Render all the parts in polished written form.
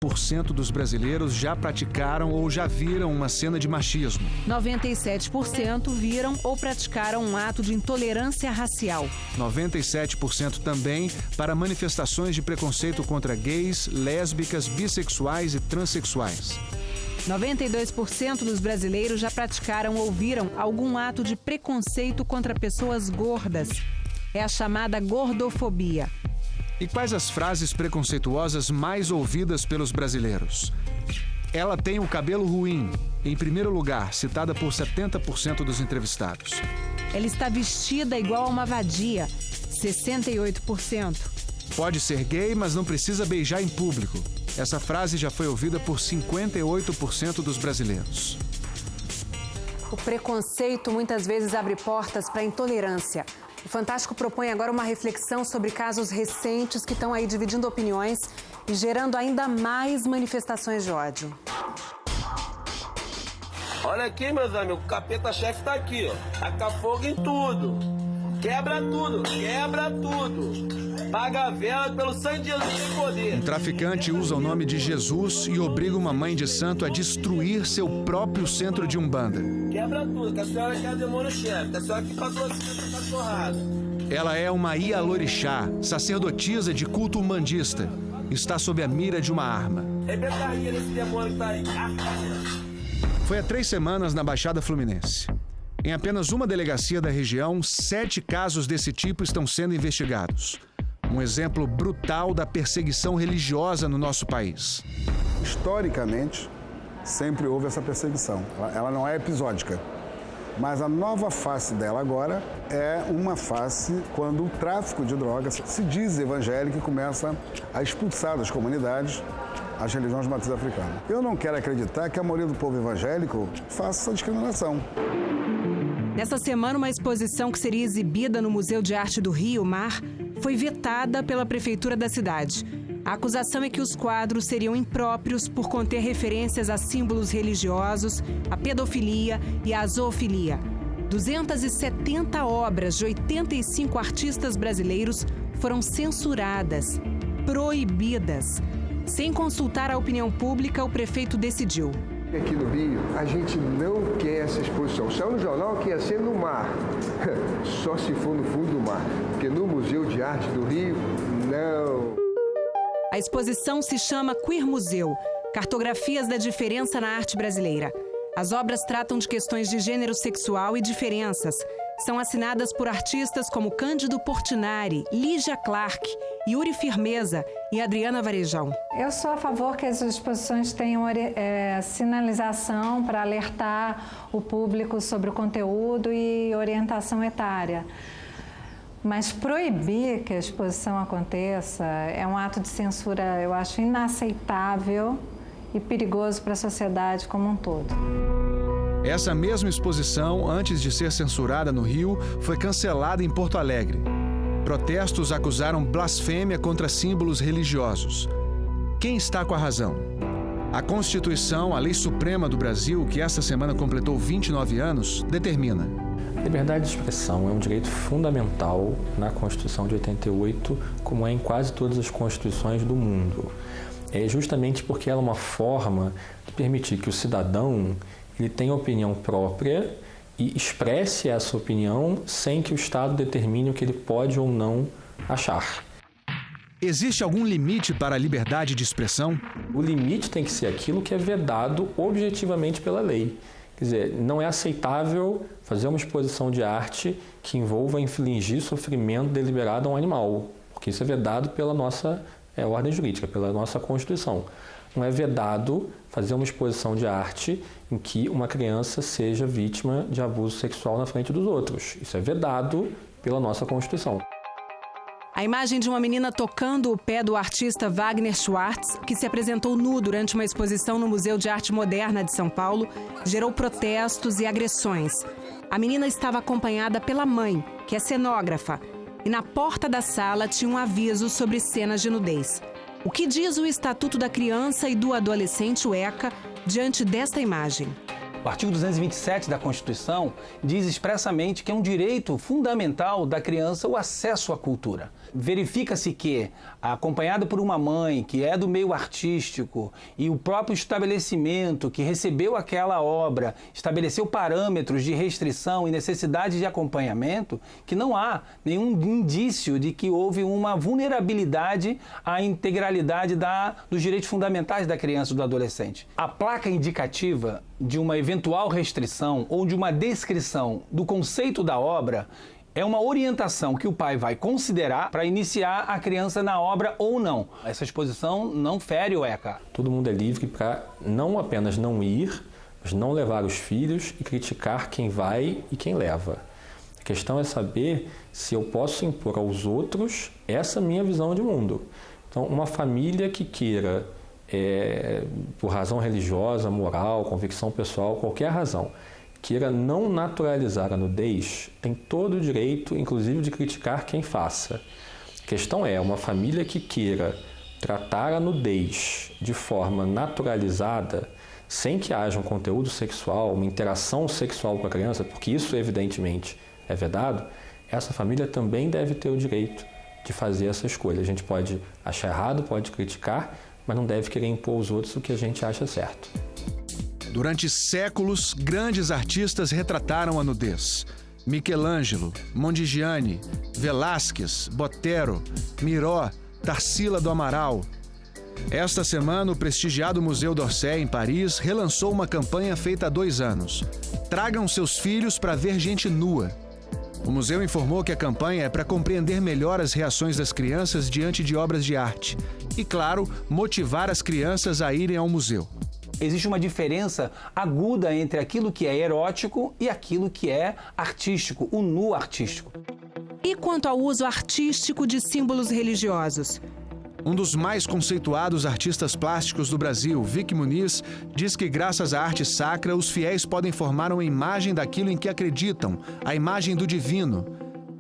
dos brasileiros já praticaram ou já viram uma cena de machismo. 97% viram ou praticaram um ato de intolerância racial. 97% também para manifestações de preconceito contra gays, lésbicas, bissexuais e transexuais. 92% dos brasileiros já praticaram ou viram algum ato de preconceito contra pessoas gordas. É a chamada gordofobia. E quais as frases preconceituosas mais ouvidas pelos brasileiros? Ela tem o cabelo ruim, em primeiro lugar, citada por 70% dos entrevistados. Ela está vestida igual a uma vadia, 68%. Pode ser gay, mas não precisa beijar em público. Essa frase já foi ouvida por 58% dos brasileiros. O preconceito muitas vezes abre portas para a intolerância. O Fantástico propõe agora uma reflexão sobre casos recentes que estão aí dividindo opiniões e gerando ainda mais manifestações de ódio. Olha aqui, meus amigos, o capeta-chefe tá aqui, ó. Taca fogo em tudo. Quebra tudo, quebra tudo. Paga a vela pelo sangue de Jesus tem poder. Um traficante usa o nome de Jesus e obriga uma mãe de santo a destruir seu próprio centro de Umbanda. Quebra tudo, que a senhora quer demônio-chefe, que a senhora que patrocina essa cachorrada. Ela é uma Ialorixá, sacerdotisa de culto umbandista. Está sob a mira de uma arma. Rebenta a rinha desse demônio que tá aí. Foi há 3 semanas na Baixada Fluminense. Em apenas uma delegacia da região, 7 casos desse tipo estão sendo investigados. Um exemplo brutal da perseguição religiosa no nosso país. Historicamente, sempre houve essa perseguição. Ela não é episódica. Mas a nova face dela agora é uma face quando o tráfico de drogas se diz evangélico e começa a expulsar das comunidades as religiões de matriz africana. Eu não quero acreditar que a maioria do povo evangélico faça essa discriminação. Nessa semana, uma exposição que seria exibida no Museu de Arte do Rio Mar foi vetada pela prefeitura da cidade. A acusação é que os quadros seriam impróprios por conter referências a símbolos religiosos, a pedofilia e a zoofilia. 270 obras de 85 artistas brasileiros foram censuradas, proibidas. Sem consultar a opinião pública, o prefeito decidiu. Aqui no Rio, a gente não quer essa exposição. Saiu no jornal que ia ser no mar. Só se for no fundo do mar. Porque no Museu de Arte do Rio, não. A exposição se chama Queer Museu, Cartografias da Diferença na Arte Brasileira. As obras tratam de questões de gênero sexual e diferenças. São assinadas por artistas como Cândido Portinari, Lígia Clark, Yuri Firmeza e Adriana Varejão. Eu sou a favor que as exposições tenham sinalização para alertar o público sobre o conteúdo e orientação etária. Mas proibir que a exposição aconteça é um ato de censura, eu acho, inaceitável e perigoso para a sociedade como um todo. Essa mesma exposição, antes de ser censurada no Rio, foi cancelada em Porto Alegre. Protestos acusaram blasfêmia contra símbolos religiosos. Quem está com a razão? A Constituição, a lei suprema do Brasil, que essa semana completou 29 anos, determina: liberdade de expressão é um direito fundamental na Constituição de 88, como é em quase todas as constituições do mundo. É justamente porque ela é uma forma de permitir que o cidadão ele tenha opinião própria e expresse essa opinião sem que o Estado determine o que ele pode ou não achar. Existe algum limite para a liberdade de expressão? O limite tem que ser aquilo que é vedado objetivamente pela lei. Quer dizer, não é aceitável fazer uma exposição de arte que envolva infligir sofrimento deliberado a um animal, porque isso é vedado pela nossa ordem jurídica, pela nossa Constituição. Não é vedado fazer uma exposição de arte em que uma criança seja vítima de abuso sexual na frente dos outros. Isso é vedado pela nossa Constituição. A imagem de uma menina tocando o pé do artista Wagner Schwartz, que se apresentou nu durante uma exposição no Museu de Arte Moderna de São Paulo, gerou protestos e agressões. A menina estava acompanhada pela mãe, que é cenógrafa, e na porta da sala tinha um aviso sobre cenas de nudez. O que diz o Estatuto da Criança e do Adolescente, o ECA, diante desta imagem? O artigo 227 da Constituição diz expressamente que é um direito fundamental da criança o acesso à cultura. Verifica-se que, acompanhado por uma mãe que é do meio artístico e o próprio estabelecimento que recebeu aquela obra estabeleceu parâmetros de restrição e necessidade de acompanhamento, que não há nenhum indício de que houve uma vulnerabilidade à integralidade dos direitos fundamentais da criança e do adolescente. A placa indicativa de uma eventual restrição ou de uma descrição do conceito da obra é uma orientação que o pai vai considerar para iniciar a criança na obra ou não. Essa exposição não fere o ECA. Todo mundo é livre para não apenas não ir, mas não levar os filhos e criticar quem vai e quem leva. A questão é saber se eu posso impor aos outros essa minha visão de mundo. Então, uma família que queira, por razão religiosa, moral, convicção pessoal, qualquer razão, queira não naturalizar a nudez, tem todo o direito, inclusive, de criticar quem faça. A questão é, uma família que queira tratar a nudez de forma naturalizada, sem que haja um conteúdo sexual, uma interação sexual com a criança, porque isso, evidentemente, é vedado, essa família também deve ter o direito de fazer essa escolha. A gente pode achar errado, pode criticar, mas não deve querer impor aos outros o que a gente acha certo. Durante séculos, grandes artistas retrataram a nudez. Michelangelo, Mondigiani, Velázquez, Botero, Miró, Tarsila do Amaral. Esta semana, o prestigiado Museu d'Orsay, em Paris, relançou uma campanha feita há 2 anos. Tragam seus filhos para ver gente nua. O museu informou que a campanha é para compreender melhor as reações das crianças diante de obras de arte e, claro, motivar as crianças a irem ao museu. Existe uma diferença aguda entre aquilo que é erótico e aquilo que é artístico, o nu artístico. E quanto ao uso artístico de símbolos religiosos? Um dos mais conceituados artistas plásticos do Brasil, Vic Muniz, diz que graças à arte sacra, os fiéis podem formar uma imagem daquilo em que acreditam, a imagem do divino.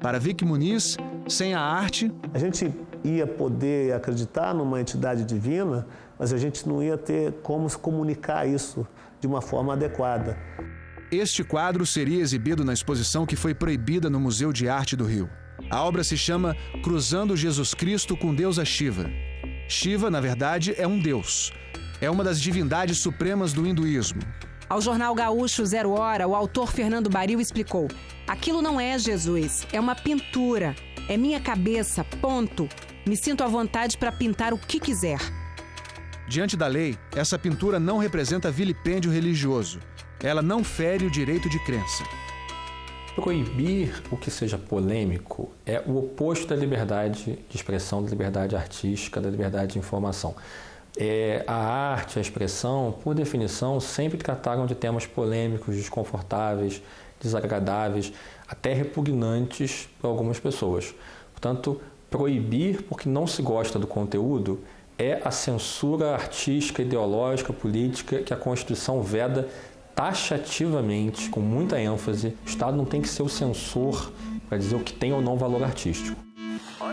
Para Vic Muniz, sem a arte... A gente ia poder acreditar numa entidade divina, mas a gente não ia ter como se comunicar isso de uma forma adequada. Este quadro seria exibido na exposição que foi proibida no Museu de Arte do Rio. A obra se chama Cruzando Jesus Cristo com Deusa Shiva. Shiva, na verdade, é um deus. É uma das divindades supremas do hinduísmo. Ao jornal Gaúcho 0 Hora, o autor Fernando Baril explicou: aquilo não é Jesus, é uma pintura. É minha cabeça, ponto. Me sinto à vontade para pintar o que quiser. Diante da lei, essa pintura não representa vilipêndio religioso. Ela não fere o direito de crença. Proibir o que seja polêmico é o oposto da liberdade de expressão, da liberdade artística, da liberdade de informação. A arte, a expressão, por definição, sempre trataram de temas polêmicos, desconfortáveis, desagradáveis, até repugnantes para algumas pessoas. Portanto, proibir porque não se gosta do conteúdo é a censura artística, ideológica, política que a Constituição veda taxativamente, com muita ênfase. O Estado não tem que ser o censor para dizer o que tem ou não valor artístico.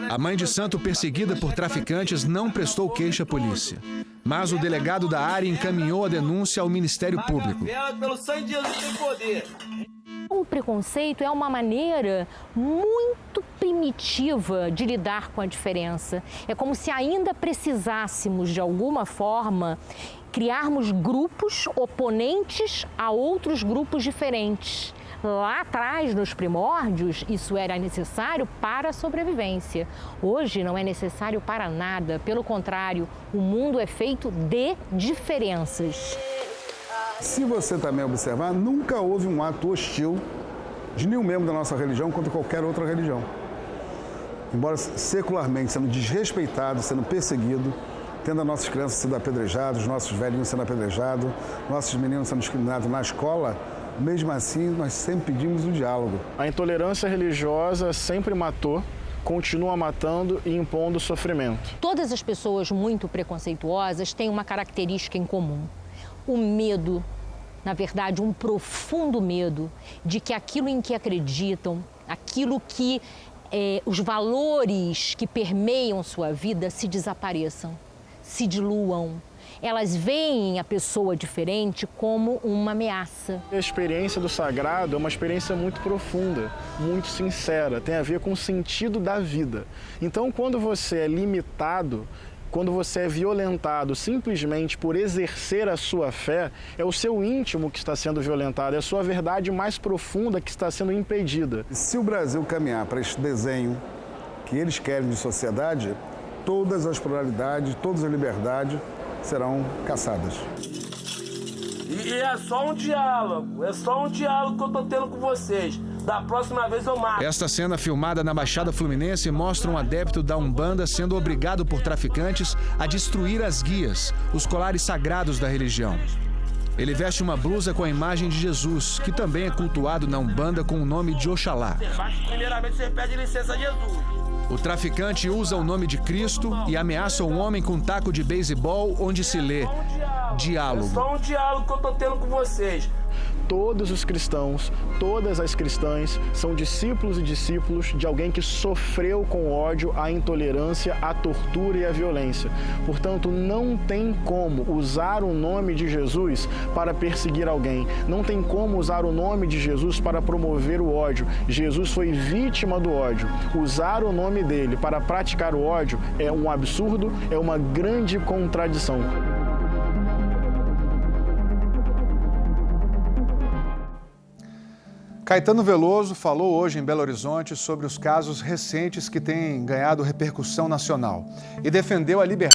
A mãe de santo perseguida por traficantes não prestou queixa à polícia. Mas o delegado da área encaminhou a denúncia ao Ministério Público. Pelo sangue de Jesus tem poder. O preconceito é uma maneira muito primitiva de lidar com a diferença. É como se ainda precisássemos, de alguma forma, criarmos grupos oponentes a outros grupos diferentes. Lá atrás, nos primórdios, isso era necessário para a sobrevivência. Hoje não é necessário para nada. Pelo contrário, o mundo é feito de diferenças. Se você também observar, nunca houve um ato hostil de nenhum membro da nossa religião contra qualquer outra religião. Embora secularmente sendo desrespeitado, sendo perseguido, tendo as nossas crianças sendo apedrejadas, os nossos velhinhos sendo apedrejados, nossos meninos sendo discriminados na escola, mesmo assim nós sempre pedimos o diálogo. A intolerância religiosa sempre matou, continua matando e impondo sofrimento. Todas as pessoas muito preconceituosas têm uma característica em comum. O medo, na verdade, um profundo medo de que aquilo em que acreditam, aquilo que os valores que permeiam sua vida se desapareçam, se diluam. elas veem a pessoa diferente como uma ameaça. A experiência do sagrado é uma experiência muito profunda, muito sincera, tem a ver com o sentido da vida. Então, quando você é limitado, quando você é violentado simplesmente por exercer a sua fé, é o seu íntimo que está sendo violentado, é a sua verdade mais profunda que está sendo impedida. Se o Brasil caminhar para esse desenho que eles querem de sociedade, todas as pluralidades, todas as liberdades serão caçadas. E é só um diálogo que eu tô tendo com vocês. Da próxima vez eu mato. Esta cena filmada na Baixada Fluminense mostra um adepto da Umbanda sendo obrigado por traficantes a destruir as guias, os colares sagrados da religião. Ele veste uma blusa com a imagem de Jesus, que também é cultuado na Umbanda com o nome de Oxalá. Primeiramente você pede licença a Jesus. O traficante usa o nome de Cristo e ameaça um homem com um taco de beisebol onde se lê diálogo. É só um diálogo que eu tô tendo com vocês. Todos os cristãos, todas as cristãs são discípulos e discípulos de alguém que sofreu com ódio, a intolerância, a tortura e a violência. Portanto, não tem como usar o nome de Jesus para perseguir alguém. Não tem como usar o nome de Jesus para promover o ódio. Jesus foi vítima do ódio. Usar o nome dele para praticar o ódio é um absurdo, é uma grande contradição. Caetano Veloso falou hoje em Belo Horizonte sobre os casos recentes que têm ganhado repercussão nacional e defendeu a liberdade